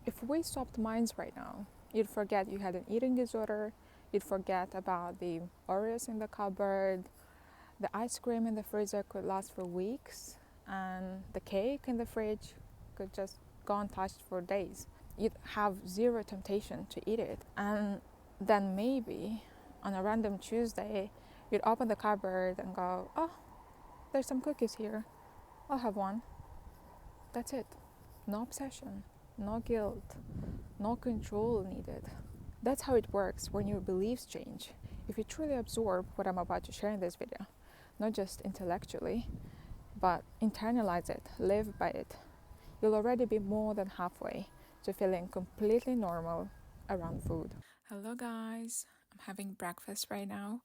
If we stopped minds right now, you'd forget you had an eating disorder, you'd forget about the Oreos in the cupboard, the ice cream in the freezer could last for weeks, and the cake in the fridge could just go untouched for days. You'd have zero temptation to eat it. And then maybe on a random Tuesday, you'd open the cupboard and go, oh, there's some cookies here. I'll have one. That's it. No obsession, no guilt, no control needed. That's how it works when your beliefs change. If you truly absorb what I'm about to share in this video, not just intellectually, but internalize it, live by it, you'll already be more than halfway to feeling completely normal around food. Hello guys, I'm having breakfast right now.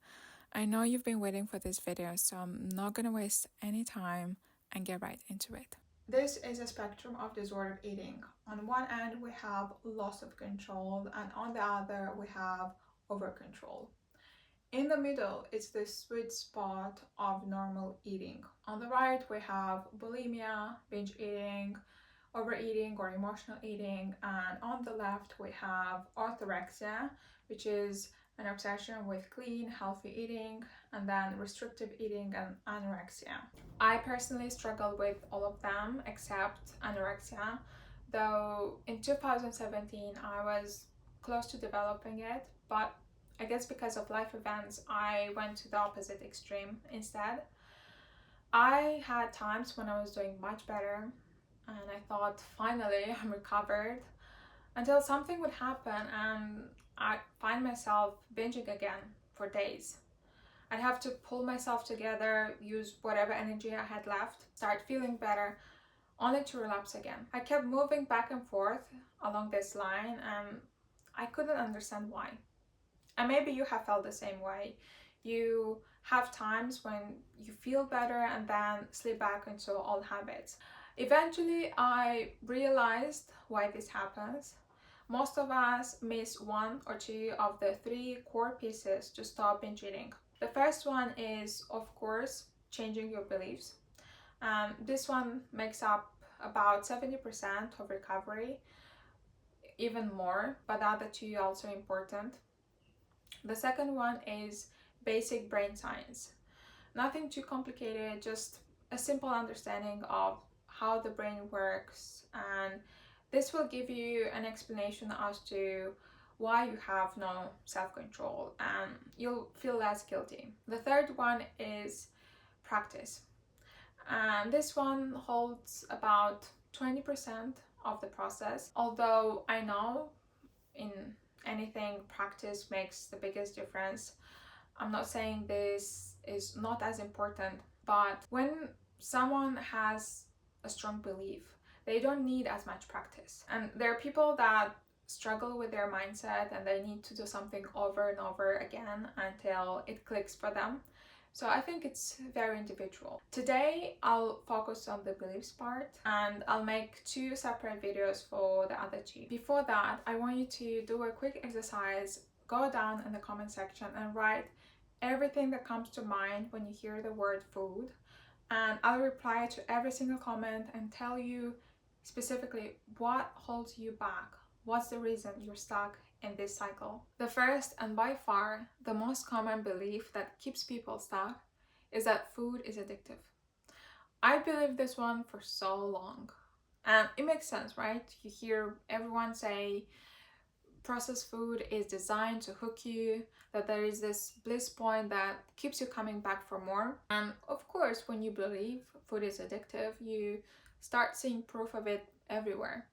I know you've been waiting for this video, so I'm not gonna waste any time and get right into it. This is a spectrum of disordered eating. On one end, we have loss of control, and on the other, we have over control. In the middle, it's the sweet spot of normal eating. On the right, we have bulimia, binge eating, overeating or emotional eating, and on the left, we have orthorexia, which is an obsession with clean, healthy eating, and then restrictive eating and anorexia. I personally struggle with all of them except anorexia, though in 2017 I was close to developing it, but I guess because of life events, I went to the opposite extreme instead. I had times when I was doing much better and I thought, finally, I'm recovered, until something would happen and I'd find myself binging again for days. I'd have to pull myself together, use whatever energy I had left, start feeling better, only to relapse again. I kept moving back and forth along this line and I couldn't understand why. And maybe you have felt the same way. You have times when you feel better and then slip back into old habits. Eventually, I realized why this happens. Most of us miss one or two of the three core pieces to stop binge eating. The first one is, of course, changing your beliefs. This one makes up about 70% of recovery, even more, but the other two are also important. The second one is basic brain science. Nothing too complicated, just a simple understanding of how the brain works, and this will give you an explanation as to why you have no self-control and you'll feel less guilty. The third one is practice, and this one holds about 20% of the process, although I know in anything practice makes the biggest difference. I'm not saying this is not as important, but when someone has a strong belief, they don't need as much practice. And there are people that struggle with their mindset and they need to do something over and over again until it clicks for them. So I think it's very individual. Today, I'll focus on the beliefs part and I'll make two separate videos for the other two. Before that, I want you to do a quick exercise. Go down in the comment section and write everything that comes to mind when you hear the word food. And I'll reply to every single comment and tell you specifically what holds you back. What's the reason you're stuck in this cycle? The first and by far the most common belief that keeps people stuck is that food is addictive. I believed this one for so long. And it makes sense, right? You hear everyone say processed food is designed to hook you, that there is this bliss point that keeps you coming back for more. And of course, when you believe food is addictive, you start seeing proof of it everywhere.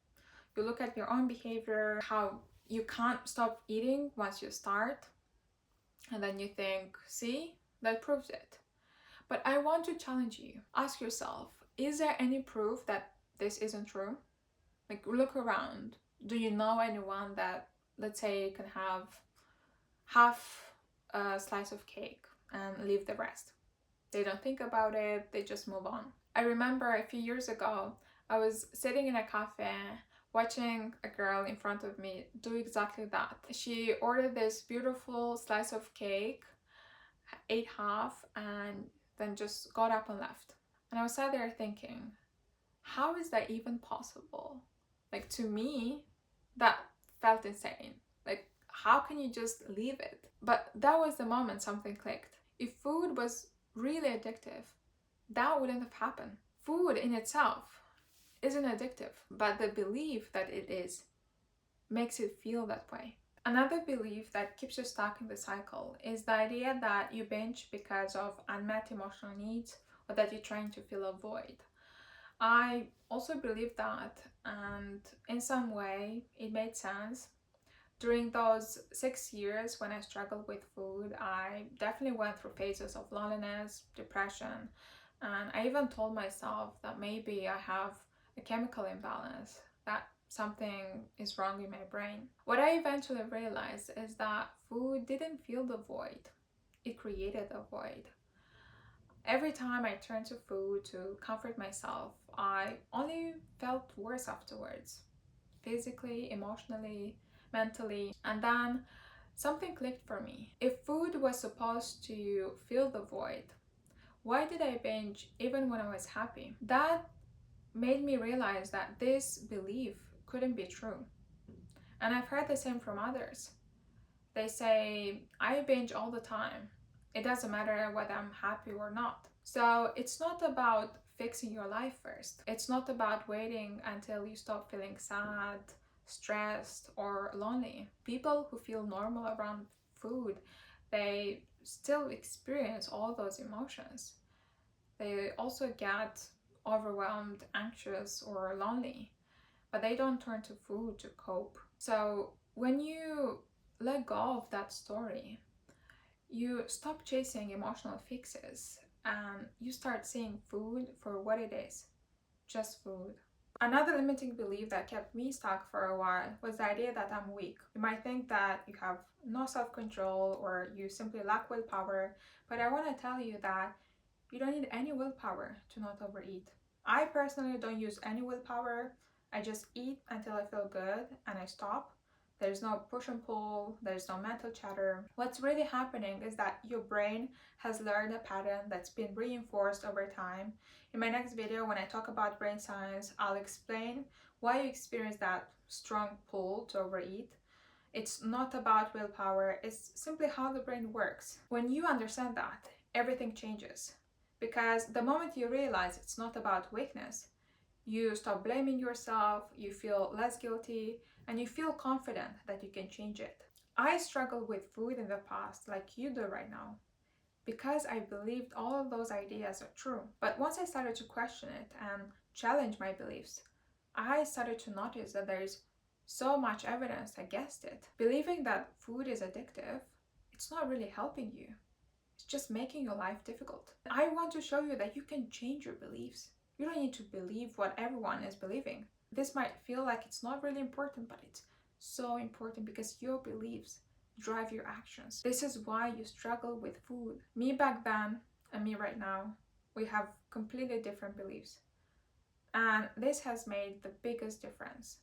You look at your own behavior, how you can't stop eating once you start, and then you think, see, that proves it. But I want to challenge you. Ask yourself, is there any proof that this isn't true? Like, look around. Do you know anyone that, let's say, can have half a slice of cake and leave the rest? They don't think about it, they just move on. I remember a few years ago, I was sitting in a cafe watching a girl in front of me do exactly that. She ordered this beautiful slice of cake, ate half, and then just got up and left. And I was sat there thinking, how is that even possible? Like, to me, That felt insane. Like, how can you just leave it? But that was the moment something clicked. If food was really addictive, that wouldn't have happened. Food in itself isn't addictive, but the belief that it is makes it feel that way. Another belief that keeps you stuck in the cycle is the idea that you binge because of unmet emotional needs or that you're trying to fill a void. I also believe that, and in some way, it made sense. During those 6 years when I struggled with food, I definitely went through phases of loneliness, depression, and I even told myself that maybe I have a chemical imbalance, that something is wrong in my brain. What I eventually realized is that food didn't fill the void, it created a void. Every time I turned to food to comfort myself, I only felt worse afterwards, physically, emotionally, mentally. And then something clicked for me. If food was supposed to fill the void, why did I binge even when I was happy? That made me realize that this belief couldn't be true. And I've heard the same from others. They say, I binge all the time. It doesn't matter whether I'm happy or not. So it's not about fixing your life first. It's not about waiting until you stop feeling sad, stressed, or lonely. People who feel normal around food, they still experience all those emotions. They also get overwhelmed, anxious, or lonely, but they don't turn to food to cope. So when you let go of that story, you stop chasing emotional fixes and you start seeing food for what it is, just food. Another limiting belief that kept me stuck for a while was the idea that I'm weak. You might think that you have no self control or you simply lack willpower, but I want to tell you that you don't need any willpower to not overeat. I personally don't use any willpower. I just eat until I feel good and I stop. There's no push and pull, there's no mental chatter. What's really happening is that your brain has learned a pattern that's been reinforced over time. In my next video, when I talk about brain science, I'll explain why you experience that strong pull to overeat. It's not about willpower, it's simply how the brain works. When you understand that, everything changes. Because the moment you realize it's not about weakness, you stop blaming yourself, you feel less guilty, and you feel confident that you can change it. I struggled with food in the past, like you do right now, because I believed all of those ideas are true. But once I started to question it and challenge my beliefs, I started to notice that there is so much evidence against it. Believing that food is addictive, it's not really helping you. It's just making your life difficult. I want to show you that you can change your beliefs. You don't need to believe what everyone is believing. This might feel like it's not really important, but it's so important because your beliefs drive your actions. This is why you struggle with food. Me back then and me right now, we have completely different beliefs. And this has made the biggest difference.